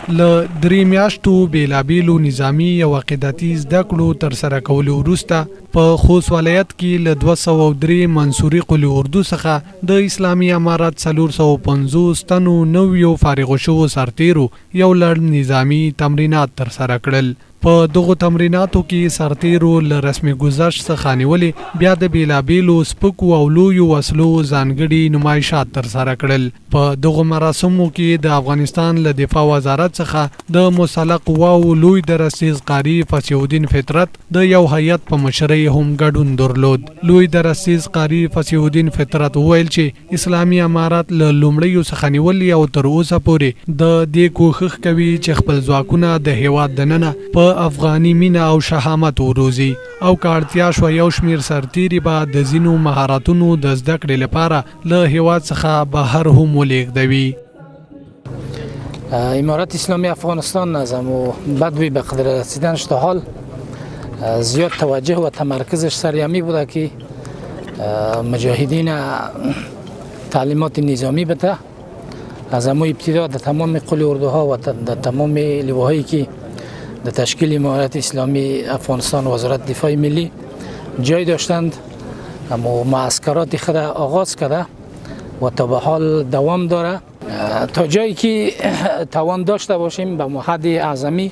له 3 میاشتو بیلابیلو نظامی او عقیدتي زده کړو تر سره کولو وروسته په خوست ولایت کې له 203 منصوري قلي اردو څخه د اسلامي امارت 450 تنو نویو فارغ شوو سرتیرو یو لړ نظامی تمرینات تر سره کړل. په دغه تمریناتو کې سرتیرو له رسمي گذشت څخه نیولې بیا د بیلابیلو سپکو او لویو وسلو ځانګړي نمایشات تر سره کړل. په دغه مراسمو کې د افغانستان له دفاع وزارت څخه د مسلح قواو لوی درسیز قاری فصیح الدین فطرت د یو هیئت په مشرۍ هم ګډون درلود. لوی درسیز قاری فصیح الدین فطرت وویل چې اسلامي امارت له لومړیو څخه نیولې او تر اوسه پورې د دې کوښښ کوي چې خپل ځواکونه د هیواد دننه په افغاني مینا او شهامت وروزي او کارتیا شو یو شمیر سرتیری به د زینو مهارتونو د زده کړې لپاره له هیواد څخه بهر هم ولیږدوي. امارت اسلامی افغانستان از همو بدوی به قدر رسیدنش تا حال زیاد توجه و تمرکزش سریعی بوده که مجاهدین تعلیمات نظامی بده. از همو ابتدا در تمام قلی اردوها و در تمام لواهایی که در تشکیل امارت اسلامی افغانستان وزارت دفاع ملی جای داشتند، اما معسکرات خود آغاز کرده و تا به حال دوام داره تا جایی که توان داشته باشیم به محض اعظمی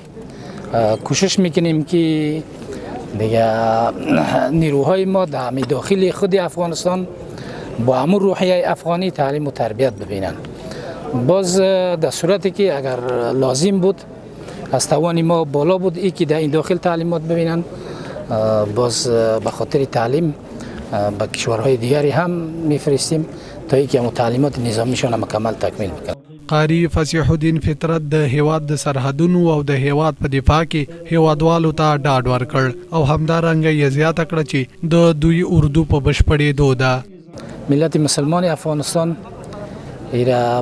کوشش میکنیم که دیگه نیروهای ما در داخل خود افغانستان با همون روحیه افغانی تعلیم و تربیت ببینن. باز در صورتی که اگر لازم بود از توان ما بالا بود ای که در این داخل تعلیمات ببینن، باز به خاطر تعلیم به کشورهای دیگری هم میفرستیم تا ای که هم تعلیمات نظامیشان مکمل تکمیل بکنن. قاری فصیح الدین فطرت د هیواد د سرحدونو او د هیواد په دفاع کې هیوادوالو ته ډاډ ورکړ او همدارنګه یې زیاته کړه چې د دوی اردو په بشپړېدو ده. ملت مسلمان افغانستان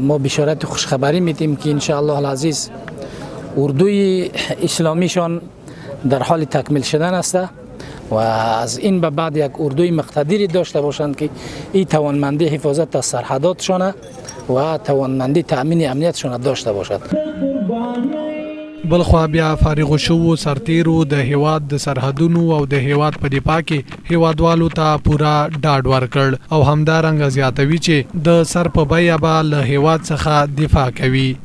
ما بشارت خوشخبری میدیم که انشاءالله العزیز اردوی اسلامیشان در حال تکمیل شدن است و از این به بعد یک اردوی مقتدری داشته باشند که این توانمندی حفاظت از سرحداتشان و توانمندی تأمین امنیتشان داشته باشد. بلخوا بیا فارغ شوو سرتیرو د هیواد د سرحدونو او د هیواد په دفاع کې هیوادوالو ته پورا ډاډ ورکړ او همدارنګه زیاتوي چې د سر په بیه به له هیواد څخه دفاع کوي.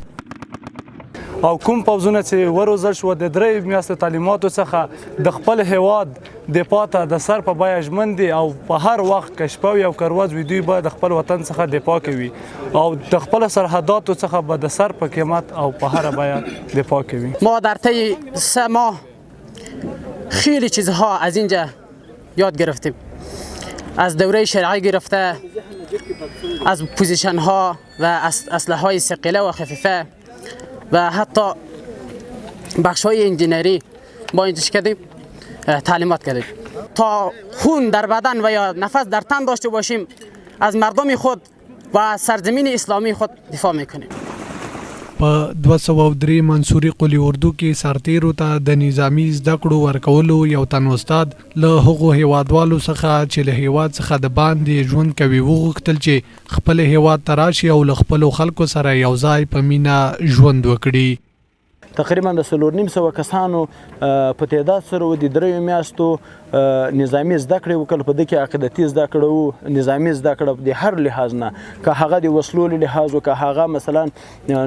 او کوم پوځونه چې وروزل شو د 3 میاشتو تعلیماتو څخه د خپل هیواد دفاع ته د سر په بیه ژمن دي او په هر وخت که شپه وي او که ورځ وي دوی به د خپل وطن څخه دفاع کوي او د خپل سرحداتو څخه به د سر په قیمت او په هر بیه دفاع کوي. ما در طی 3 ماه خیلی چیزها از اینجا یاد گرفتیم، از دوره شرعی گرفته، از پوزیشن ها و اسلحه های ثقیله و خفیفه و حتی بخش های انجینری با اینجاش کردیم، تعلیمات کردیم تا خون در بدن و یا نفس در تن داشته باشیم از مردم خود و سرزمین اسلامی خود دفاع میکنیم. په 203 منصوري قلي اردو کې سرتیرو ته د نظامی زده کړو ورکولو یو تن استاد له هغو هیوادوالو څخه چې له هیواد څخه د باندې ژوند کوي وغوښتل چې خپل هیواد ته راشي او له خپلو خلکو سره یو ځای په مینا ژوند وکړي. تقریبا د 400 کسانو په تعداد سره د 3 میاشتو نظامی زده کړې وکړل. په دې کې عقیدتي زده کړه، نظامی زده کړه د هر لحاظ نه، که هغه د وسلو له لحاظ او که هغه مثلا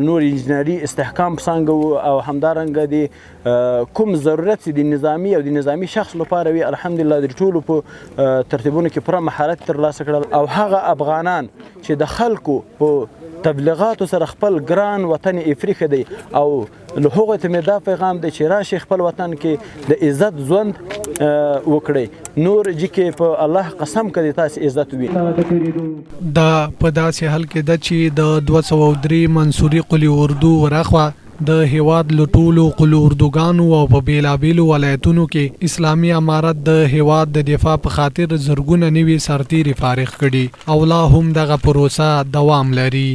نور انجینری استحکام څنګه او همدارنګه د کوم ضرورت د نظامی او د نظامی شخص لپاره وي، الحمدلله د ټولو په ترتیبونو کې پوره مهارت ترلاسه کړل. او هغه افغانان چې د خلکو په تبلیغاتو سره خپل ګران وطن افریقا دی او له هغو ته مې دا پیغام دی چې راشي خپل وطن کې د عزت ژوند وکړئ. نور چې په الله قسم کوي تاسو عزت وي. دا په داسې حال کې ده چې د 203 منصوري قلي اردو ورخوا د هیواد له ټولو قلي اردوګانو او په بیلابیلو ولایتونو کې اسلامي امارت د هیواد د دفاع په خاطر زرګونه نوي سرتیري فارغ کړي او لا هم دغه پروسه دوام لري.